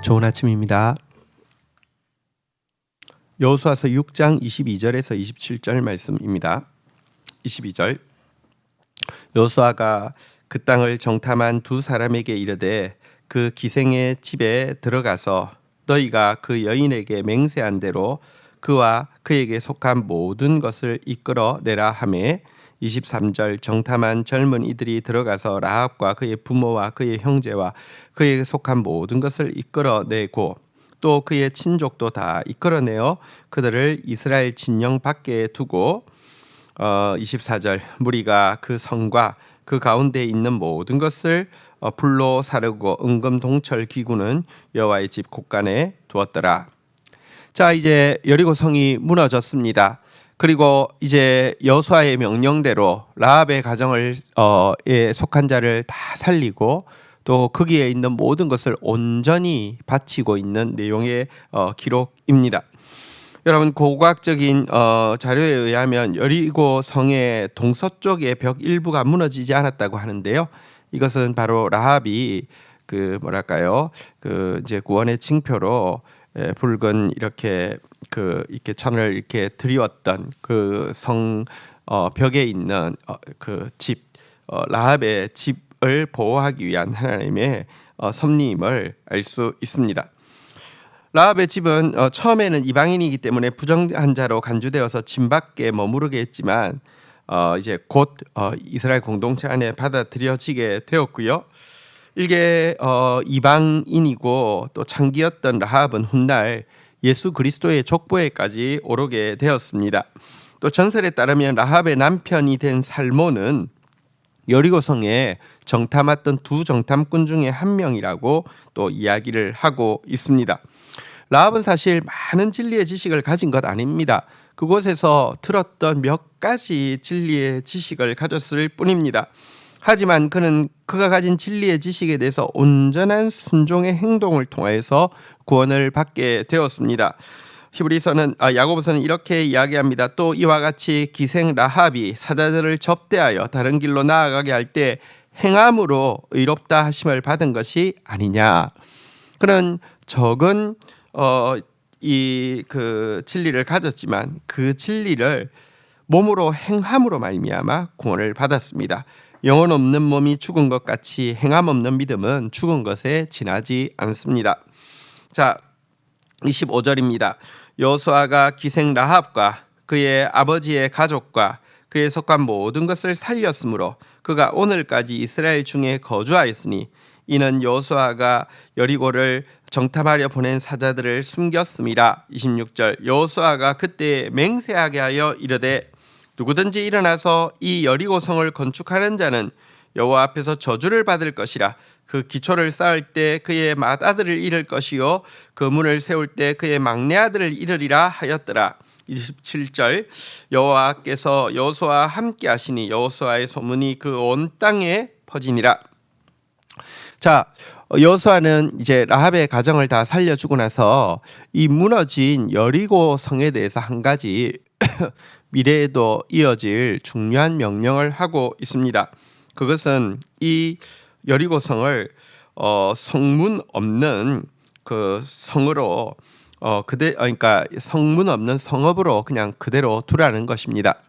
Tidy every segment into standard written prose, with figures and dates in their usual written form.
좋은 아침입니다. 여호수아서 6장 22절에서 27절 말씀입니다. 22절 여호수아가 그 땅을 정탐한 두 사람에게 이르되 그 기생의 집에 들어가서 너희가 그 여인에게 맹세한 대로 그와 그에게 속한 모든 것을 이끌어 내라 하매 23절 정탐한 젊은 이들이 들어가서 라합과 그의 부모와 그의 형제와 그에게 속한 모든 것을 이끌어내고 또 그의 친족도 다 이끌어내어 그들을 이스라엘 진영 밖에 두고 24절 무리가 그 성과 그 가운데 있는 모든 것을 불로 사르고 은금동철 기구는 여호와의 집 곳간에 두었더라. 자, 이제 여리고 성이 무너졌습니다. 그리고 이제 여호수아의 명령대로 라합의 가정을 속한 자를 다 살리고 또 거기에 있는 모든 것을 온전히 바치고 있는 내용의 기록입니다. 여러분, 고고학적인 자료에 의하면 여리고 성의 동서쪽의 벽 일부가 무너지지 않았다고 하는데요. 이것은 바로 라합이 이제 구원의 징표로 붉은 이렇게 천을 이렇게 드리웠던 그 성 벽에 있는 그 집 라합의 집을 보호하기 위한 하나님의 섭리임을 알 수 있습니다. 라합의 집은 처음에는 이방인이기 때문에 부정한 자로 간주되어서 진 밖에 머무르게 했지만 이제 곧 이스라엘 공동체 안에 받아들여지게 되었고요. 이게 이방인이고 또 창기였던 라합은 훗날 예수 그리스도의 족보에까지 오르게 되었습니다. 또 전설에 따르면 라합의 남편이 된 살몬은 여리고성에 정탐했던 두 정탐꾼 중에 한 명이라고 또 이야기를 하고 있습니다. 라합은 사실 많은 진리의 지식을 가진 것 아닙니다. 그곳에서 들었던 몇 가지 진리의 지식을 가졌을 뿐입니다. 하지만 그는 그가 가진 진리의 지식에 대해서 온전한 순종의 행동을 통해서 구원을 받게 되었습니다. 야고보서는 이렇게 이야기합니다. 또 이와 같이 기생 라합이 사자들을 접대하여 다른 길로 나아가게 할 때 행함으로 의롭다 하심을 받은 것이 아니냐. 그는 적은 진리를 가졌지만 그 진리를 몸으로 행함으로 말미암아 구원을 받았습니다. 영혼 없는 몸이 죽은 것 같이 행함 없는 믿음은 죽은 것에 지나지 않습니다. 자, 25절입니다. 여호수아가 기생 라합과 그의 아버지의 가족과 그의 속한 모든 것을 살렸으므로 그가 오늘까지 이스라엘 중에 거주하였으니 이는 여호수아가 여리고를 정탐하려 보낸 사자들을 숨겼음이라. 26절 여호수아가 그때 맹세하게 하여 이르되 누구든지 일어나서 이 여리고 성을 건축하는 자는 여호와 앞에서 저주를 받을 것이라. 그 기초를 쌓을 때 그의 맏아들을 잃을 것이요 그 문을 세울 때 그의 막내 아들을 잃으리라 하였더라. 27절 여호와께서 여호수아와 함께 하시니 여호수아의 소문이 그 온 땅에 퍼지니라. 자, 여호수아는 이제 라합의 가정을 다 살려주고 나서 이 무너진 여리고 성에 대해서 한 가지 미래에도 이어질 중요한 명령을 하고 있습니다. 그것은 이 여리고 성을 성문 없는 그 성으로 그러니까 성문 없는 성읍으로 그냥 그대로 두라는 것입니다.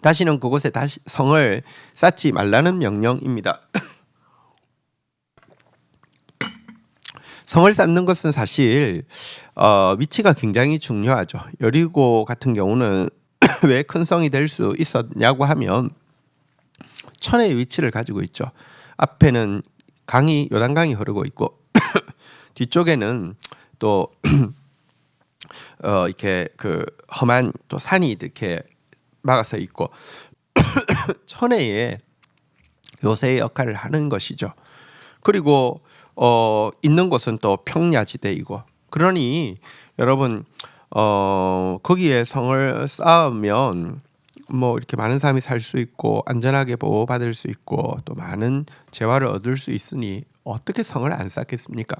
다시는 그곳에 다시 성을 쌓지 말라는 명령입니다. 성을 쌓는 것은 사실 위치가 굉장히 중요하죠. 여리고 같은 경우는 왜 큰 성이 될 수 있었냐고 하면 천의 위치를 가지고 있죠. 앞에는 요단강이 흐르고 있고 뒤쪽에는 또 이렇게 그 험한 또 산이 이렇게 막아서 있고 천혜의 요새의 역할을 하는 것이죠. 그리고 있는 곳은 또 평야지대이고 그러니 여러분 거기에 성을 쌓으면 뭐 이렇게 많은 사람이 살 수 있고 안전하게 보호받을 수 있고 또 많은 재화를 얻을 수 있으니 어떻게 성을 안 쌓겠습니까?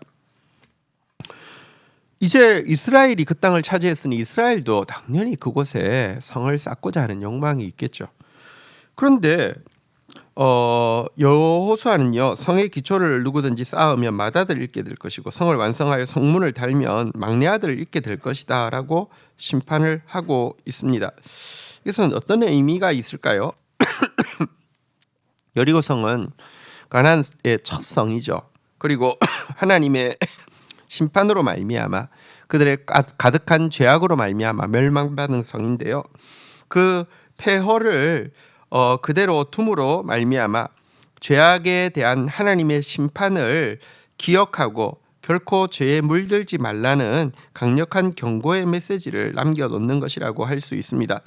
이제 이스라엘이 그 땅을 차지했으니 이스라엘도 당연히 그곳에 성을 쌓고자 하는 욕망이 있겠죠. 그런데 여호수아는요, 성의 기초를 누구든지 쌓으면 맏아들을 잃게 될 것이고 성을 완성하여 성문을 달면 막내 아들을 잃게 될 것이다라고 심판을 하고 있습니다. 이것은 어떤 의미가 있을까요? 여리고성은 가나안의 첫 성이죠. 그리고 하나님의 심판으로 말미암아 그들의 가득한 죄악으로 말미암아 멸망받은 성인데요. 그 폐허를 그대로 둠으로 말미암아 죄악에 대한 하나님의 심판을 기억하고 결코 죄에 물들지 말라는 강력한 경고의 메시지를 남겨놓는 것이라고 할 수 있습니다.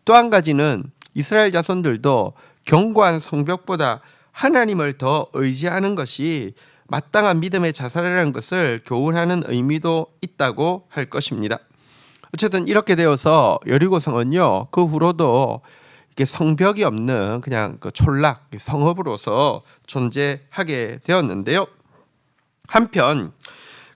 또 한 가지는 이스라엘 자손들도 견고한 성벽보다 하나님을 더 의지하는 것이 마땅한 믿음의 자살이라는 것을 교훈하는 의미도 있다고 할 것입니다. 어쨌든 이렇게 되어서 여리고성은요, 그 후로도 이게 성벽이 없는 그냥 그 촌락 성읍으로서 존재하게 되었는데요. 한편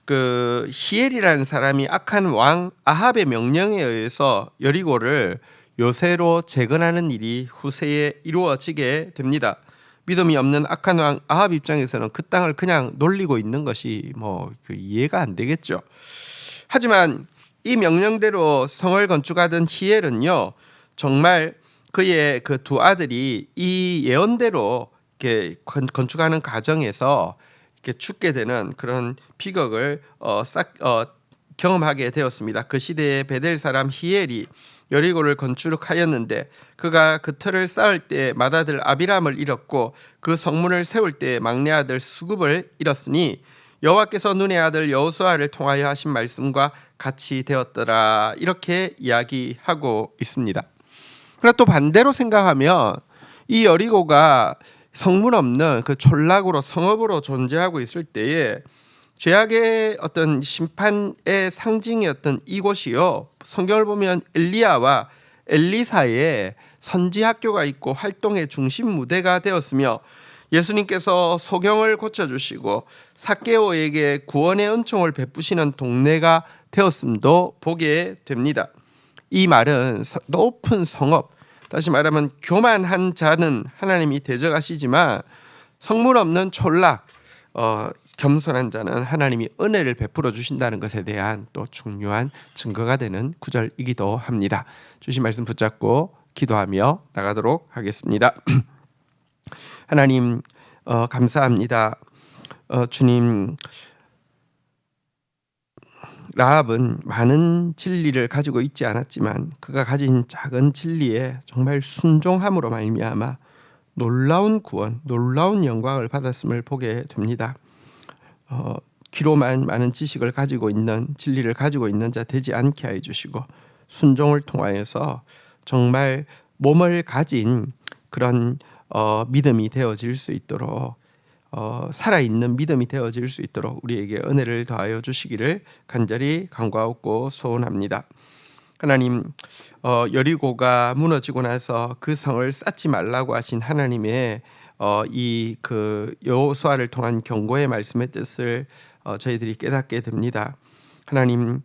그 히엘이라는 사람이 악한 왕 아합의 명령에 의해서 여리고를 요새로 재건하는 일이 후세에 이루어지게 됩니다. 믿음이 없는 악한 왕 아합 입장에서는 그 땅을 그냥 놀리고 있는 것이 그 이해가 안 되겠죠. 하지만 이 명령대로 성을 건축하던 히엘은요, 정말 그의 그 두 아들이 이 예언대로 이렇게 건축하는 과정에서 이렇게 죽게 되는 그런 비극을 경험하게 되었습니다. 그 시대의 베델 사람 히엘이 여리고를 건축하였는데 그가 그 틀을 쌓을 때 맏아들 아비람을 잃었고 그 성문을 세울 때 막내 아들 수굽을 잃었으니 여호와께서 눈의 아들 여호수아를 통하여 하신 말씀과 같이 되었더라, 이렇게 이야기하고 있습니다. 그러나 또 반대로 생각하면 이 여리고가 성문 없는 그 촌락으로 성읍으로 존재하고 있을 때에 죄악의 어떤 심판의 상징이었던 이곳이요, 성경을 보면 엘리야와 엘리사의 선지 학교가 있고 활동의 중심 무대가 되었으며 예수님께서 소경을 고쳐주시고 삭개오에게 구원의 은총을 베푸시는 동네가 되었음도 보게 됩니다. 이 말은 높은 성읍, 다시 말하면 교만한 자는 하나님이 대적하시지만 성문 없는 촌락, 겸손한 자는 하나님이 은혜를 베풀어 주신다는 것에 대한 또 중요한 증거가 되는 구절이기도 합니다. 주신 말씀 붙잡고 기도하며 나가도록 하겠습니다. 하나님, 감사합니다. 주님, 라합은 많은 진리를 가지고 있지 않았지만 그가 가진 작은 진리에 정말 순종함으로 말미암아 놀라운 구원, 놀라운 영광을 받았음을 보게 됩니다. 귀로만 많은 지식을 가지고 있는, 진리를 가지고 있는 자 되지 않게 해 주시고 순종을 통하여서 정말 몸을 가진 그런 믿음이 되어질 수 있도록, 살아있는 믿음이 되어질 수 있도록 우리에게 은혜를 더하여 주시기를 간절히 간구하고 소원합니다. 하나님, 여리고가 무너지고 나서 그 성을 쌓지 말라고 하신 하나님의 이 그 여호수아를 통한 경고의 말씀의 뜻을 저희들이 깨닫게 됩니다. 하나님,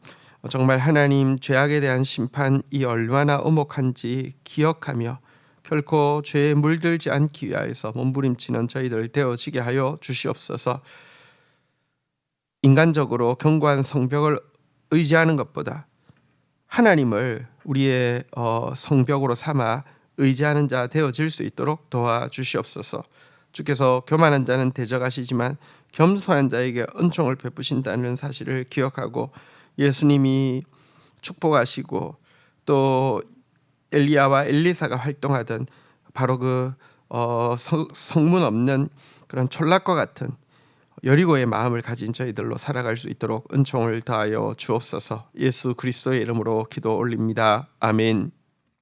정말 하나님 죄악에 대한 심판이 얼마나 엄혹한지 기억하며 결코 죄에 물들지 않기 위하여서 몸부림치는 저희들 되어지게 하여 주시옵소서. 인간적으로 견고한 성벽을 의지하는 것보다 하나님을 우리의 성벽으로 삼아 의지하는 자 되어질 수 있도록 도와주시옵소서. 주께서 교만한 자는 대적하시지만 겸손한 자에게 은총을 베푸신다는 사실을 기억하고 예수님이 축복하시고 또 엘리야와 엘리사가 활동하던 바로 그 성문 없는 그런 촌락과 같은 여리고의 마음을 가진 저희들로 살아갈 수 있도록 은총을 다하여 주옵소서. 예수 그리스도의 이름으로 기도 올립니다. 아멘.